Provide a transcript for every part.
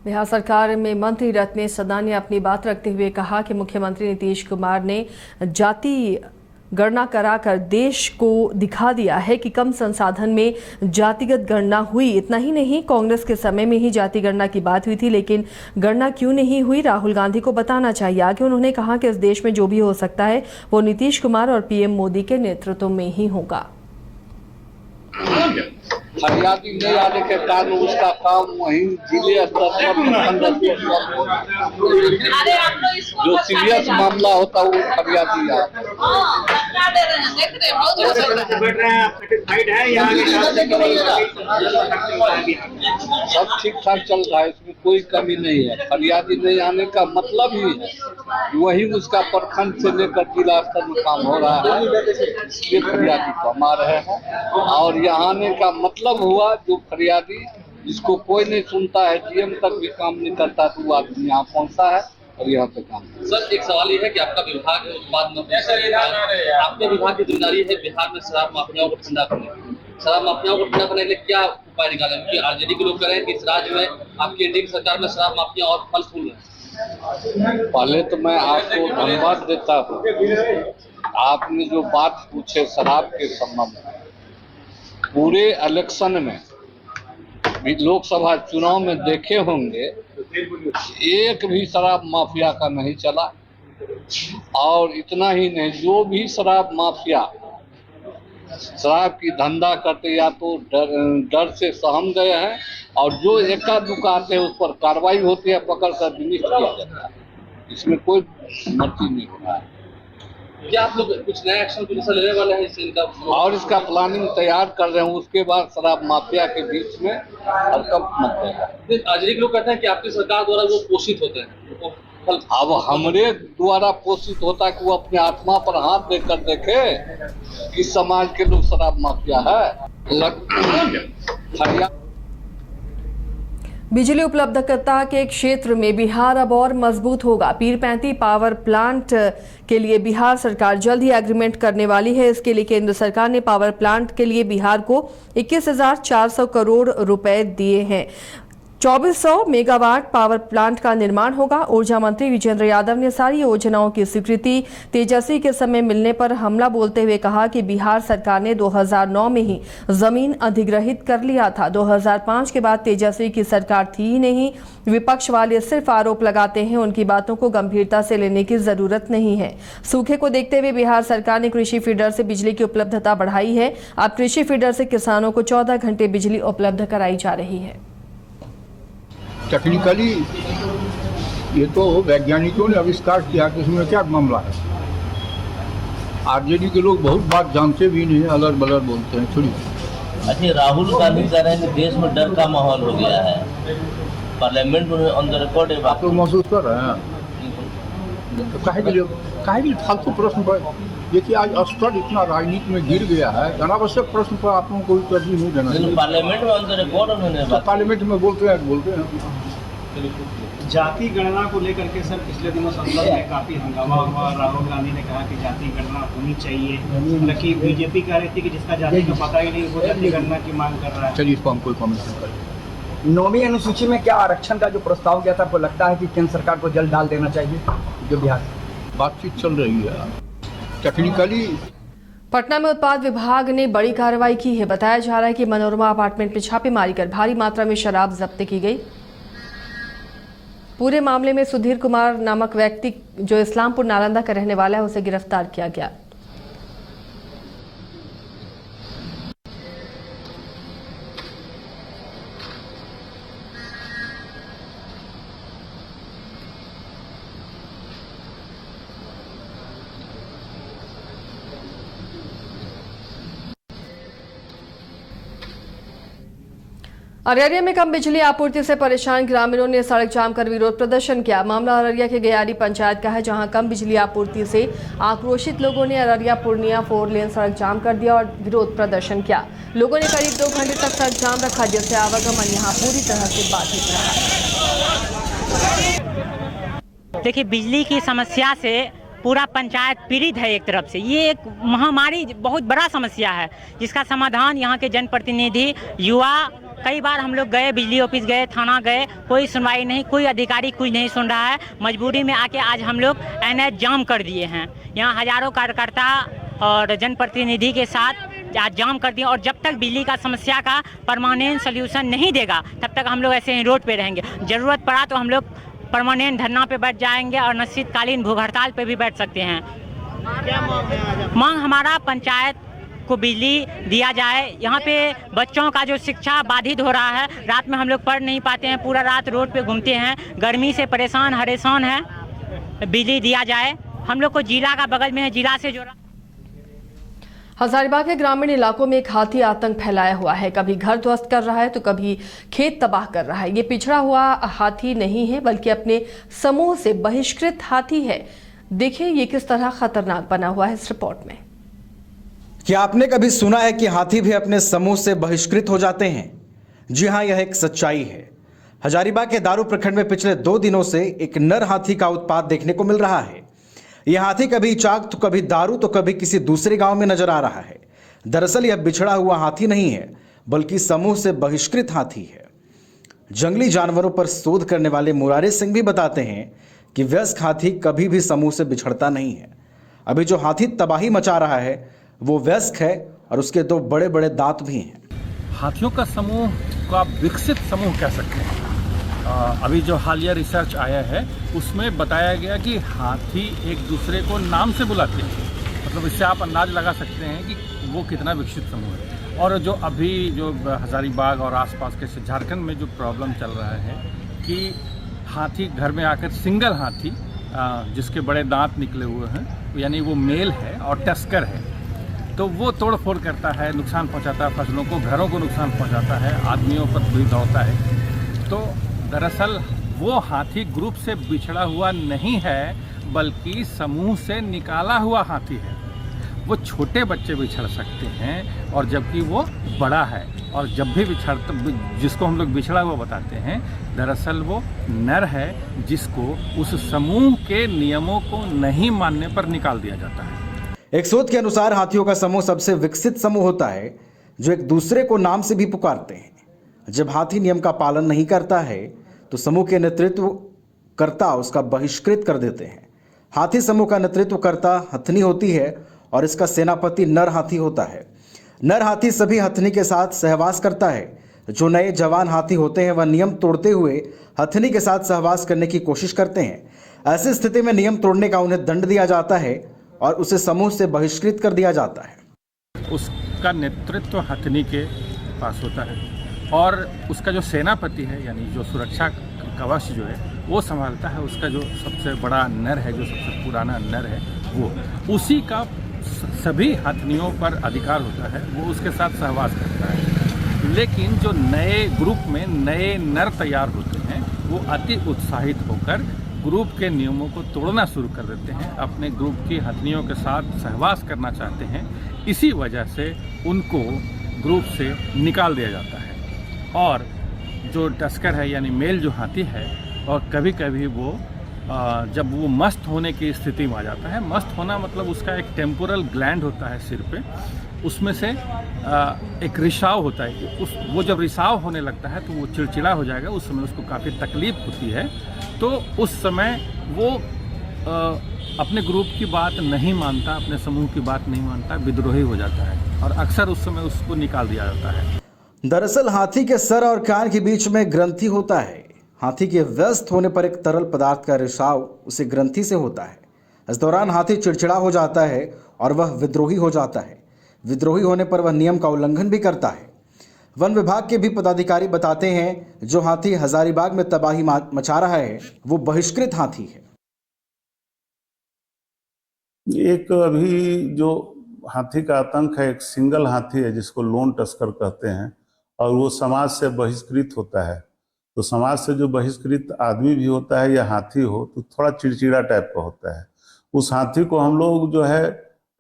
बिहार सरकार में मंत्री रत्नेश सदा ने अपनी बात रखते हुए कहा कि मुख्यमंत्री नीतीश कुमार ने जाति गणना कराकर देश को दिखा दिया है कि कम संसाधन में जातिगत गणना हुई। इतना ही नहीं, कांग्रेस के समय में ही जाति गणना की बात हुई थी, लेकिन गणना क्यों नहीं हुई राहुल गांधी को बताना चाहिए। आगे उन्होंने कहा कि इस देश में जो भी हो सकता है वो नीतीश कुमार और पीएम मोदी के नेतृत्व में ही होगा। फरियादी नहीं आने के कारण उसका काम वहीं जिले स्तर पर जो सीरियस मामला होता है वो फरियादी आता सब ठीक ठाक चल रहा है, इसमें कोई कमी नहीं है। फरियादी नहीं आने का मतलब ही है वही उसका प्रखंड से लेकर जिला स्तर में काम हो रहा है, इसलिए फरियादी कम आ रहे हैं। और यहाँ आने का मतलब हुआ जो फरियादी जिसको कोई नहीं सुनता है, जीएम तक भी काम नहीं करता, तो वो आदमी यहाँ पहुँचता है और यहाँ पे काम। सर, एक सवाल ये है कि आपका विभाग है उत्पाद आपके विभाग की जिम्मेदारी है बिहार में शराब माफियाओं को ठंडा करने। शराब माफियाओं को ठंडा करने के लिए क्या उपाय निकाले? क्योंकि आरजेडी के लोग कह रहे हैं कि इस राज्य में आपकी एनडीए की सरकार में शराब माफिया और फल फूल है। पहले तो मैं आपको धन्यवाद देता हूँ, आपने जो बात पूछे शराब के संबंध में। पूरे इलेक्शन में लोकसभा चुनाव में देखे होंगे एक भी शराब माफिया का नहीं चला। और इतना ही नहीं, जो भी शराब माफिया शराब की धंधा करते या तो डर से सहम गए हैं, और जो एका दुका आते हैं उस पर कार्रवाई होती है, पकड़ कर विनिष्ट किया जाता है। इसमें कोई मर्जी नहीं हो रहा है। क्या आप लोग कुछ नया एक्शन लेने वाले हैं इनका? और इसका प्लानिंग तैयार कर रहे हैं, उसके बाद शराब माफिया के बीच में हरकत मत देगा। आरजेडी के लोग कहते हैं कि आपकी सरकार द्वारा वो पोषित होते हैं। अब हमरे द्वारा पोषित होता है कि वो अपने आत्मा पर हाथ देकर देखे कि समाज के लोग शराब माफिया है। बिजली उपलब्धता के क्षेत्र में बिहार अब और मजबूत होगा। पीरपैंती पावर प्लांट के लिए बिहार सरकार जल्द ही एग्रीमेंट करने वाली है। इसके लिए केंद्र सरकार ने पावर प्लांट के लिए बिहार को 21,400 करोड़ रुपए दिए हैं। 2400 मेगावाट पावर प्लांट का निर्माण होगा। ऊर्जा मंत्री विजेंद्र यादव ने सारी योजनाओं की स्वीकृति तेजस्वी के समय मिलने पर हमला बोलते हुए कहा कि बिहार सरकार ने 2009 में ही जमीन अधिग्रहित कर लिया था। 2005 के बाद तेजस्वी की सरकार थी ही नहीं। विपक्ष वाले सिर्फ आरोप लगाते हैं, उनकी बातों को गंभीरता से लेने की जरूरत नहीं है। सूखे को देखते हुए बिहार सरकार ने कृषि फीडर से बिजली की उपलब्धता बढ़ाई है। अब कृषि फीडर से किसानों को 14 घंटे बिजली उपलब्ध कराई जा रही है। टेक्निकली ये तो वैज्ञानिकों ने आविष्कार किया कि इसमें क्या मामला है। आरजेडी के लोग बहुत बात जानते भी नहीं, अलर बलर बोलते हैं। थोड़ी अच्छा, राहुल गांधी कह रहे हैं कि देश में डर का माहौल हो गया है। पार्लियामेंट में ऑन द रिकॉर्ड है, आप लोग महसूस कर रहे हैं। तो काहे के लिए फालतू प्रश्न पर देखिए, आज स्तर इतना राजनीति में गिर गया है, अनावश्यक प्रश्न पर आप लोगों को कोई तरजीह नहीं देना चाहिए। पार्लियामेंट में ऑन द रिकॉर्ड उन्होंने पार्लियामेंट में बोलते हैं। जाति गणना को लेकर के सर पिछले दिनों संसद में काफी हंगामा हुआ। राहुल गांधी ने कहा कि जाति गणना होनी चाहिए, हालांकि बीजेपी कह रही थी कि जिसका जाति का पता ही नहीं वो जाति गणना की मांग कर रहा है। चलिए, इसको हम कोई कमेंट नहीं करेंगे। 9वीं अनुसूची में क्या आरक्षण का जो प्रस्ताव गया था, आपको लगता है कि केंद्र सरकार को जल्द डाल देना चाहिए? जो बिहार बातचीत चल रही है टेक्निकली। पटना में उत्पाद विभाग ने बड़ी कार्रवाई की है। बताया जा रहा है कि मनोरमा अपार्टमेंट में छापेमारी कर भारी मात्रा में शराब जब्त की गई। पूरे मामले में सुधीर कुमार नामक व्यक्ति जो इस्लामपुर नालंदा का रहने वाला है उसे गिरफ्तार किया गया। अररिया में कम बिजली आपूर्ति से परेशान ग्रामीणों ने सड़क जाम कर विरोध प्रदर्शन किया। मामला अररिया के गयारी पंचायत का है, जहां कम बिजली आपूर्ति से आक्रोशित लोगों ने अररिया पूर्णिया 4 लेन सड़क जाम कर दिया और विरोध प्रदर्शन किया। लोगों ने करीब 2 घंटे तक सड़क जाम रखा, जिससे आवागमन यहां पूरी तरह से बाधित रहा। देखिए, बिजली की समस्या से पूरा पंचायत पीड़ित है एक तरफ से। ये एक महामारी बहुत बड़ा समस्या है जिसका समाधान यहाँ के जनप्रतिनिधि, युवा, कई बार हम लोग गए, बिजली ऑफिस गए, थाना गए, कोई सुनवाई नहीं, कोई अधिकारी कुछ नहीं सुन रहा है। मजबूरी में आके आज हम लोग NH जाम कर दिए हैं। यहाँ हजारों कार्यकर्ता और जनप्रतिनिधि के साथ आज जाम कर दिए, और जब तक बिजली का समस्या का परमानेंट सोल्यूशन नहीं देगा तब तक हम लोग ऐसे ही रोड पे रहेंगे। ज़रूरत पड़ा तो हम लोग परमानेंट धरना पे बैठ जाएंगे और अनिश्चितकालीन भूख हड़ताल पे भी बैठ सकते हैं। क्या मांग है आज? मांग हमारा पंचायत को बिजली दिया जाए। यहाँ पे बच्चों का जो शिक्षा बाधित हो रहा है, रात में हम लोग पढ़ नहीं पाते हैं, पूरा रात रोड पे घूमते हैं, गर्मी से परेशान है। बिजली दिया जाए। हम लोग को जिला का बगल में है, जिला से जोड़ा। हजारीबाग के ग्रामीण इलाकों में एक हाथी आतंक फैलाया हुआ है। कभी घर ध्वस्त कर रहा है तो कभी खेत तबाह कर रहा है। ये पिछड़ा हुआ हाथी नहीं है बल्कि अपने समूह से बहिष्कृत हाथी है। देखिए ये किस तरह खतरनाक बना हुआ है इस रिपोर्ट में। क्या आपने कभी सुना है कि हाथी भी अपने समूह से बहिष्कृत हो जाते हैं? जी हां, यह एक सच्चाई है। हजारीबाग के दारू प्रखंड में पिछले 2 दिनों से एक नर हाथी का उत्पात देखने को मिल रहा है। यह हाथी कभी चाक तो कभी दारू तो कभी किसी दूसरे गांव में नजर आ रहा है। दरअसल यह बिछड़ा हुआ हाथी नहीं है बल्कि समूह से बहिष्कृत हाथी है। जंगली जानवरों पर शोध करने वाले मुरारी सिंह भी बताते हैं कि वयस्क हाथी कभी भी समूह से बिछड़ता नहीं है। अभी जो हाथी तबाही मचा रहा है वो वयस्क है और उसके 2 बड़े बड़े दांत भी हैं। हाथियों का समूह को आप विकसित समूह कह सकते हैं। अभी जो हालिया रिसर्च आया है उसमें बताया गया कि हाथी एक दूसरे को नाम से बुलाते हैं। मतलब इससे आप अंदाज लगा सकते हैं कि वो कितना विकसित समूह है। और जो अभी जो हजारीबाग और आसपास के झारखंड में जो प्रॉब्लम चल रहा है कि हाथी घर में आकर सिंगल हाथी जिसके बड़े दांत निकले हुए हैं, यानी वो मेल है और टस्कर है, तो वो तोड़ फोड़ करता है, नुकसान पहुंचाता है फसलों को, घरों को नुकसान पहुंचाता है, आदमियों पर भी दौड़ता है। तो दरअसल वो हाथी ग्रुप से बिछड़ा हुआ नहीं है बल्कि समूह से निकाला हुआ हाथी है। वो छोटे बच्चे बिछड़ सकते हैं और जबकि वो बड़ा है, और जब भी जिसको हम लोग बिछड़ा हुआ बताते हैं दरअसल वो नर है जिसको उस समूह के नियमों को नहीं मानने पर निकाल दिया जाता है। एक शोध के अनुसार हाथियों का समूह सबसे विकसित समूह होता है जो एक दूसरे को नाम से भी पुकारते हैं। जब हाथी नियम का पालन नहीं करता है तो समूह के नेतृत्व करता उसका बहिष्कृत कर देते हैं। हाथी समूह का नेतृत्व करता हथनी होती है और इसका सेनापति नर हाथी होता है। नर हाथी सभी हथनी के साथ सहवास करता है। जो नए जवान हाथी होते हैं वह नियम तोड़ते हुए हथनी के साथ सहवास करने की कोशिश करते हैं। ऐसी स्थिति में नियम तोड़ने का उन्हें दंड दिया जाता है और उसे समूह से बहिष्कृत कर दिया जाता है। उसका नेतृत्व हथनी के पास होता है और उसका जो सेनापति है यानी जो सुरक्षा कवच जो है वो संभालता है। उसका जो सबसे बड़ा नर है, जो सबसे पुराना नर है, वो उसी का सभी हथनियों पर अधिकार होता है। वो उसके साथ सहवास करता है। लेकिन जो नए ग्रुप में नए नर तैयार होते हैं वो अति उत्साहित होकर ग्रुप के नियमों को तोड़ना शुरू कर देते हैं, अपने ग्रुप की हथनियों के साथ सहवास करना चाहते हैं। इसी वजह से उनको ग्रुप से निकाल दिया जाता है। और जो टस्कर है यानी मेल जो हाथी है, और कभी कभी वो जब वो मस्त होने की स्थिति में आ जाता है, मस्त होना मतलब उसका एक टेम्पोरल ग्लैंड होता है सिर पे, उसमें से एक रिसाव होता है। वो जब रिसाव होने लगता है तो वो चिड़चिड़ा हो जाएगा। उस समय उसको काफ़ी तकलीफ होती है। तो उस समय वो अपने ग्रुप की बात नहीं मानता, अपने समूह की बात नहीं मानता, विद्रोही हो जाता है और अक्सर उस समय उसको निकाल दिया जाता है। दरअसल हाथी के सर और कान के बीच में ग्रंथि होता है। हाथी के व्यस्त होने पर एक तरल पदार्थ का रिसाव उसे ग्रंथि से होता है। इस दौरान हाथी चिड़चिड़ा हो जाता है और वह विद्रोही हो जाता है। विद्रोही होने पर वह नियम का उल्लंघन भी करता है। वन विभाग के भी पदाधिकारी बताते हैं जो हाथी हजारीबाग में तबाही मचा रहा है वो बहिष्कृत हाथी है। एक अभी जो हाथी का आतंक है, एक सिंगल हाथी है जिसको लोन टस्कर कहते हैं, और वो समाज से बहिष्कृत होता है। तो समाज से जो बहिष्कृत आदमी भी होता है या हाथी हो तो थोड़ा चिड़चिड़ा टाइप का होता है। उस हाथी को हम लोग जो है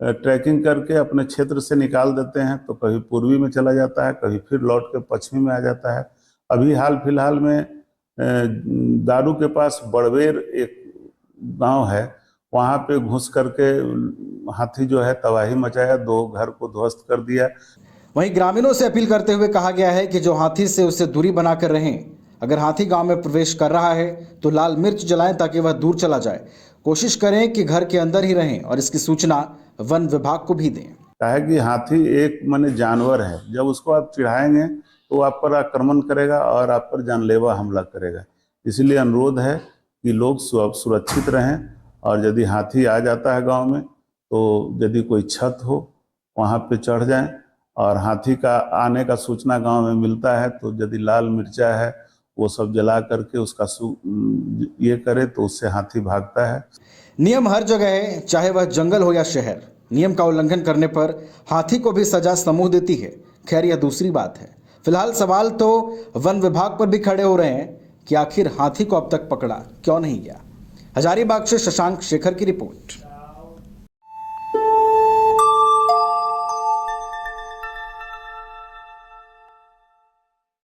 ट्रैकिंग करके अपने क्षेत्र से निकाल देते हैं। तो कभी पूर्वी में चला जाता है, कभी फिर लौट के पश्चिमी में आ जाता है। अभी हाल फिलहाल में दारू के पास बड़वेर एक गांव है, वहाँ पे घुस करके हाथी जो है तबाही मचाया, 2 घर को ध्वस्त कर दिया। वहीं ग्रामीणों से अपील करते हुए कहा गया है कि जो हाथी से उससे दूरी बनाकर रहें। अगर हाथी गांव में प्रवेश कर रहा है तो लाल मिर्च जलाएं ताकि वह दूर चला जाए। कोशिश करें कि घर के अंदर ही रहें और इसकी सूचना वन विभाग को भी दें। कहा है कि हाथी एक माने जानवर है, जब उसको आप चिढ़ाएंगे तो वो आप पर आक्रमण करेगा और आप पर जानलेवा हमला करेगा। इसलिए अनुरोध है कि लोग सुरक्षित रहें और यदि हाथी आ जाता है गांव में तो यदि कोई छत हो वहां पे चढ़ जाएं और हाथी का आने का सूचना गांव में मिलता है तो यदि लाल मिर्चा है वो सब जला करके उसका ये करे तो उससे हाथी भागता है। नियम हर जगह है, चाहे वह जंगल हो या शहर। नियम का उल्लंघन करने पर हाथी को भी सजा समूह देती है। खैर यह दूसरी बात है। फिलहाल सवाल तो वन विभाग पर भी खड़े हो रहे हैं कि आखिर हाथी को अब तक पकड़ा क्यों नहीं गया। हजारीबाग से शशांक शेखर की रिपोर्ट।